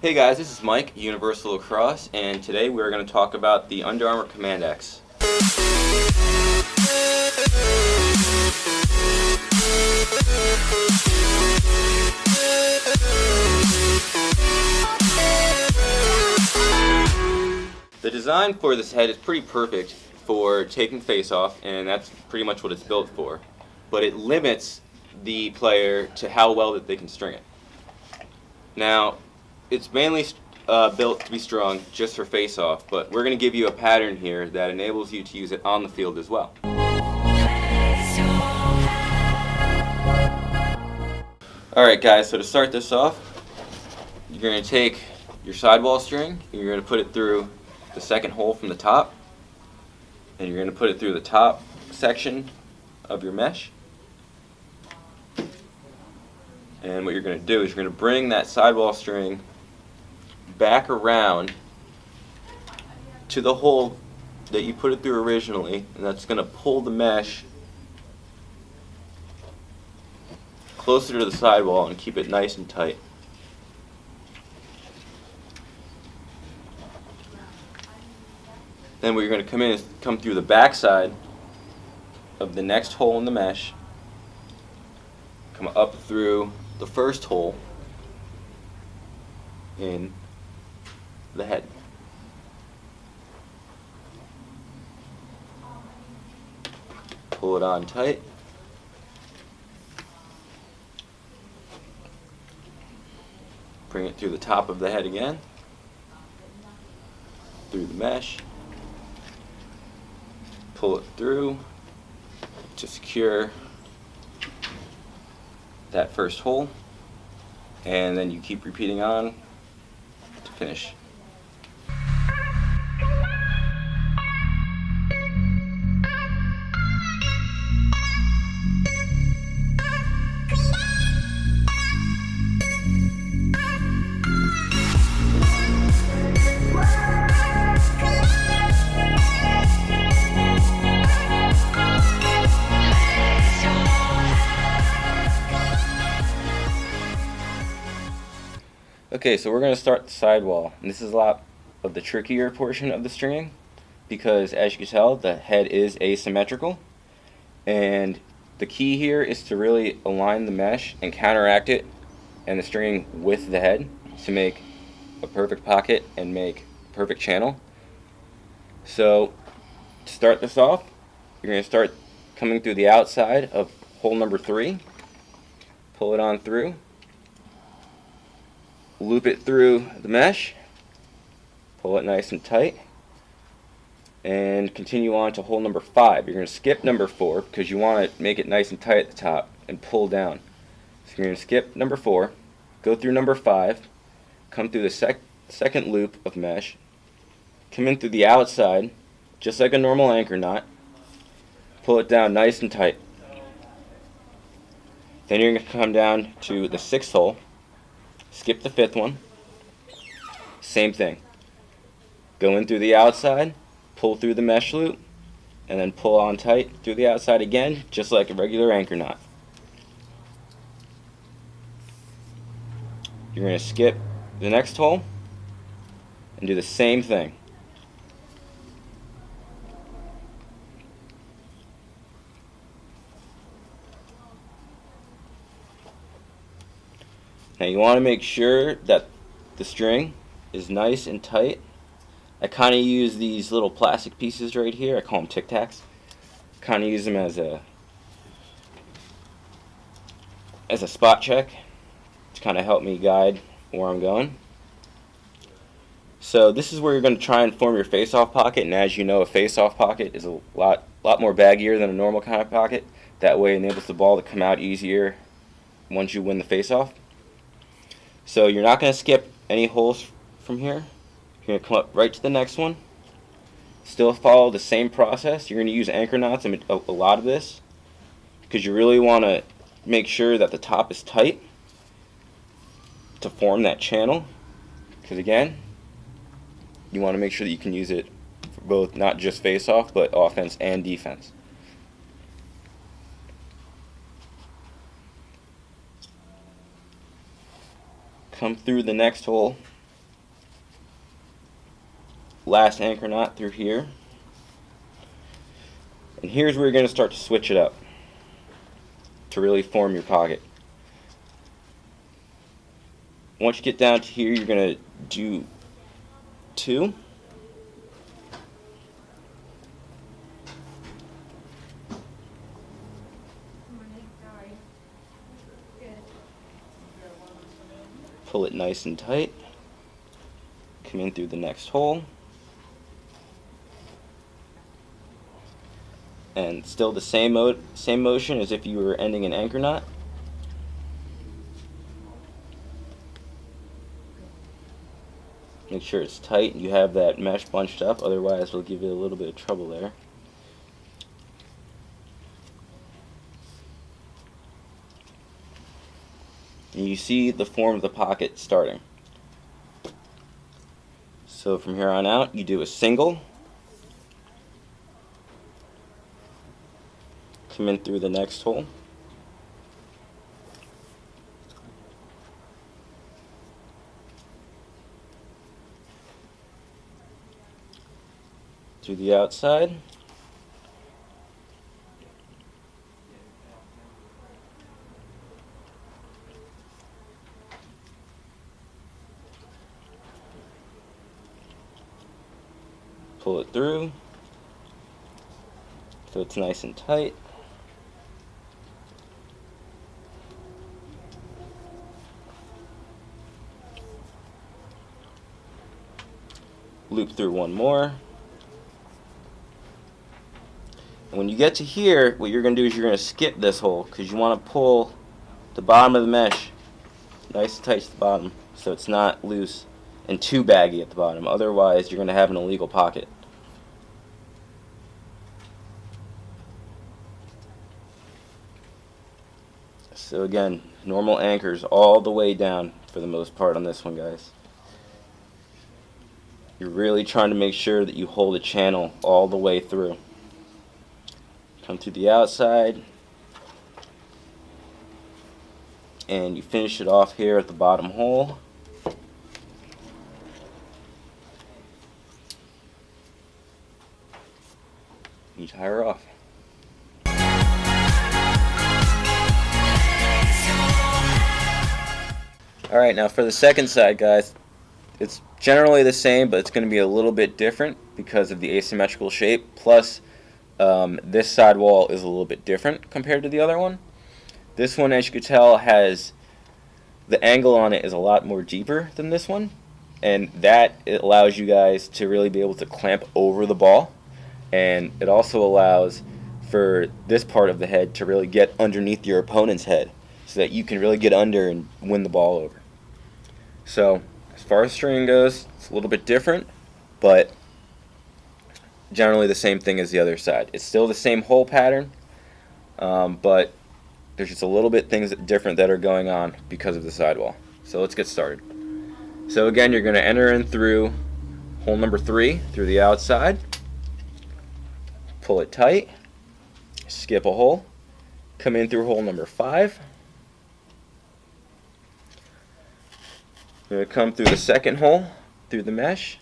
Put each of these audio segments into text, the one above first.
Hey guys, this is Mike, Universal Lacrosse, and today we're going to talk about the Under Armour Command X. The design for this head is pretty perfect for taking face off, and that's pretty much what it's built for. But it limits the player to how well that they can string it. Now, it's mainly built to be strung just for face-off, but we're going to give you a pattern here that enables you to use it on the field as well. Alright guys, so to start this off, you're going to take your sidewall string, and you're going to put it through the second hole from the top, and you're going to put it through the top section of your mesh. And what you're going to do is you're going to bring that sidewall string back around to the hole that you put it through originally, and that's going to pull the mesh closer to the sidewall and keep it nice and tight. Then what you're going to come in is come through the back side of the next hole in the mesh, come up through the first hole in the head. Pull it on tight. Bring it through the top of the head again, through the mesh. Pull it through to secure that first hole, and then you keep repeating on to finish. Okay, so we're going to start the sidewall, and this is a lot of the trickier portion of the stringing because, as you can tell, the head is asymmetrical, and the key here is to really align the mesh and counteract it and the stringing with the head to make a perfect pocket and make a perfect channel. So to start this off, you're going to start coming through the outside of hole number 3, pull it on through, loop it through the mesh, pull it nice and tight, and continue on to hole number 5. You're going to skip number 4 because you want to make it nice and tight at the top and pull down. So you're going to skip number 4, go through number 5, come through the second loop of mesh, come in through the outside just like a normal anchor knot, pull it down nice and tight. Then you're going to come down to the 6th hole, skip the 5th one, same thing. Go in through the outside, pull through the mesh loop, and then pull on tight through the outside again, just like a regular anchor knot. You're going to skip the next hole and do the same thing. Now you want to make sure that the string is nice and tight. I kind of use these little plastic pieces right here. I call them Tic Tacs. Kind of use them as a spot check to kind of help me guide where I'm going. So this is where you're going to try and form your face-off pocket, and as you know, a face-off pocket is a lot more baggier than a normal kind of pocket. That way it enables the ball to come out easier once you win the face-off. So you're not going to skip any holes from here. You're going to come up right to the next one. Still follow the same process. You're going to use anchor knots in a lot of this because you really want to make sure that the top is tight to form that channel. Because again, you want to make sure that you can use it for both not just face-off but offense and defense. come through the next hole last anchor knot through here. And here's where you're going to start to switch it up to really form your pocket. Once you get down to here, you're going to do 2. Pull it nice and tight. Come in through the next hole. And still the same motion as if you were ending an anchor knot. Make sure it's tight and you have that mesh bunched up, otherwise it'll give you a little bit of trouble there. And you see the form of the pocket starting. So from here on out, you do a single, come in through the next hole, to the outside, pull it through so it's nice and tight. Loop through one more. And when you get to here, what you're going to do is you're going to skip this hole because you want to pull the bottom of the mesh nice and tight to the bottom so it's not loose and too baggy at the bottom. Otherwise, you're going to have an illegal pocket. So again, normal anchors all the way down for the most part on this one, guys. You're really trying to make sure that you hold a channel all the way through. Come through the outside, and you finish it off here at the bottom hole. You tie her off. Alright, now for the second side, guys, it's generally the same, but it's going to be a little bit different because of the asymmetrical shape. Plus, this sidewall is a little bit different compared to the other one. This one, as you can tell, has the angle on it is a lot more deeper than this one, and that it allows you guys to really be able to clamp over the ball, and it also allows for this part of the head to really get underneath your opponent's head so that you can really get under and win the ball over. So as far as stringing goes, it's a little bit different, but generally the same thing as the other side. It's still the same hole pattern, but there's just a little bit things different that are going on because of the sidewall. So let's get started. So again, you're going to enter in through hole number 3 through the outside, pull it tight, skip a hole, come in through hole number 5. You're going to come through the second hole through the mesh,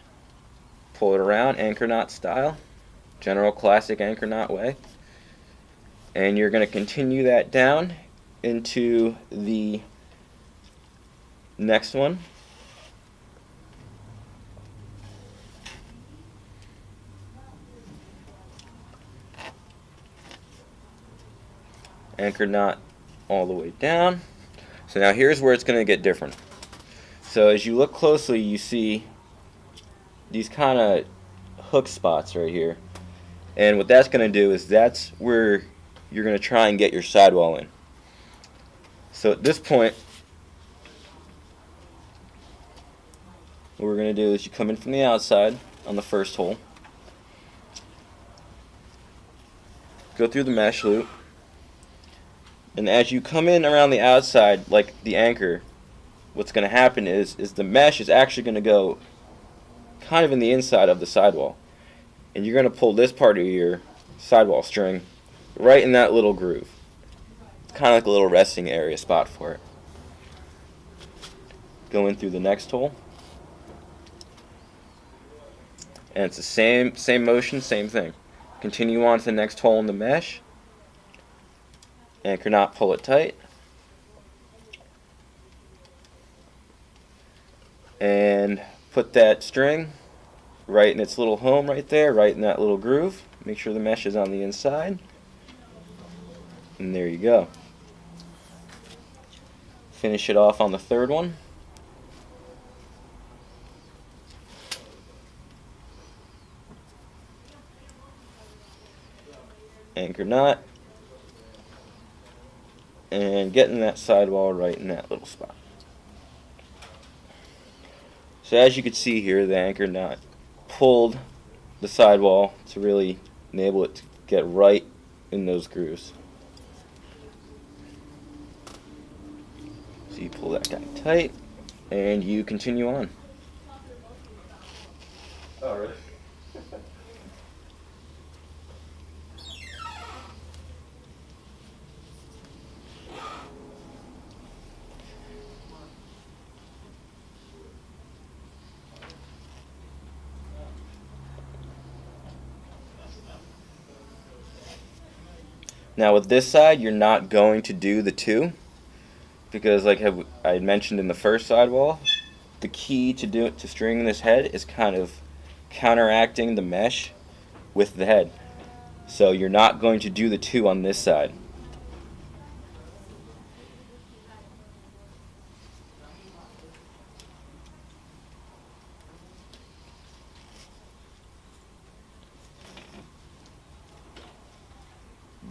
pull it around anchor knot style, general classic anchor knot way, and you're going to continue that down into the next one. Anchor knot all the way down. So now here's where it's going to get different. So as you look closely, you see these kind of hook spots right here, and what that's going to do is that's where you're going to try and get your sidewall in. So at this point, what we're going to do is you come in from the outside on the first hole, go through the mesh loop, and as you come in around the outside like the anchor, what's going to happen is the mesh is actually going to go kind of in the inside of the sidewall, and you're going to pull this part of your sidewall string right in that little groove. It's kind of like a little resting area spot for it. Go in through the next hole, And it's the same motion, same thing. Continue on to the next hole in the mesh. Anchor knot, pull it tight. And put that string right in its little home right there, right in that little groove. Make sure the mesh is on the inside. And there you go. Finish it off on the third one. Anchor knot. And getting that sidewall right in that little spot. So as you can see here, the anchor knot pulled the sidewall to really enable it to get right in those grooves. So you pull that guy tight, and you continue on. Oh, really? Now with this side, you're not going to do the two, because like I had mentioned in the first sidewall, the key to stringing this head is kind of counteracting the mesh with the head. So you're not going to do the two on this side.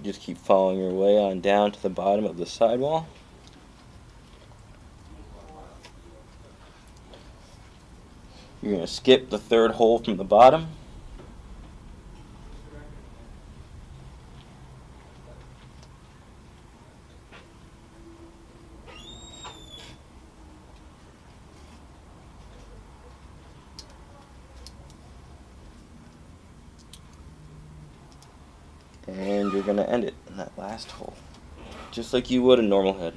Just keep following your way on down to the bottom of the sidewall. You're going to skip the third hole from the bottom. And you're going to end it in that last hole, just like you would a normal head.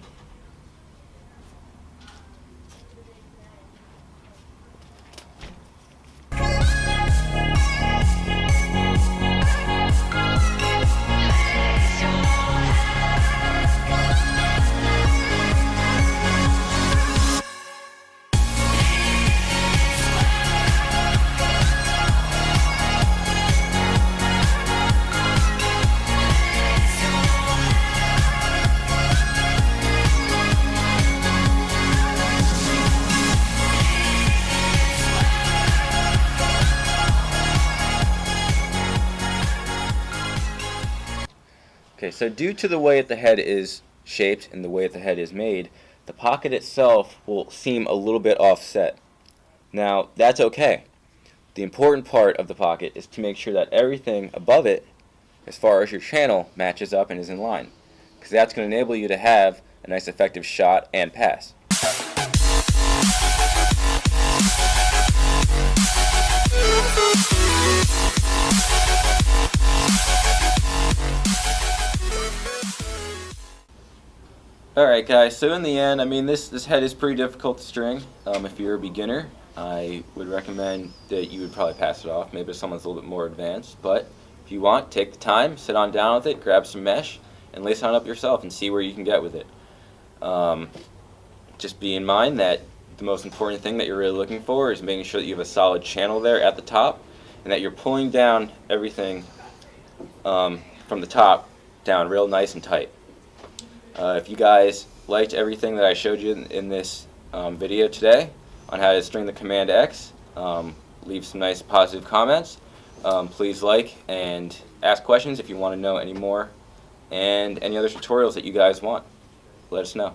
Okay, so due to the way that the head is shaped and the way that the head is made, the pocket itself will seem a little bit offset. Now, that's okay. The important part of the pocket is to make sure that everything above it, as far as your channel, matches up and is in line, because that's going to enable you to have a nice effective shot and pass. Alright guys, so in the end, I mean this head is pretty difficult to string. If you're a beginner, I would recommend that you would probably pass it off. Maybe someone's a little bit more advanced, but if you want, take the time, sit on down with it, grab some mesh, and lace on up yourself and see where you can get with it. Just be in mind that the most important thing that you're really looking for is making sure that you have a solid channel there at the top, and that you're pulling down everything from the top down real nice and tight. If you guys liked everything that I showed you in this video today on how to string the Command X, leave some nice positive comments. Please like and ask questions if you want to know any more, and any other tutorials that you guys want. Let us know.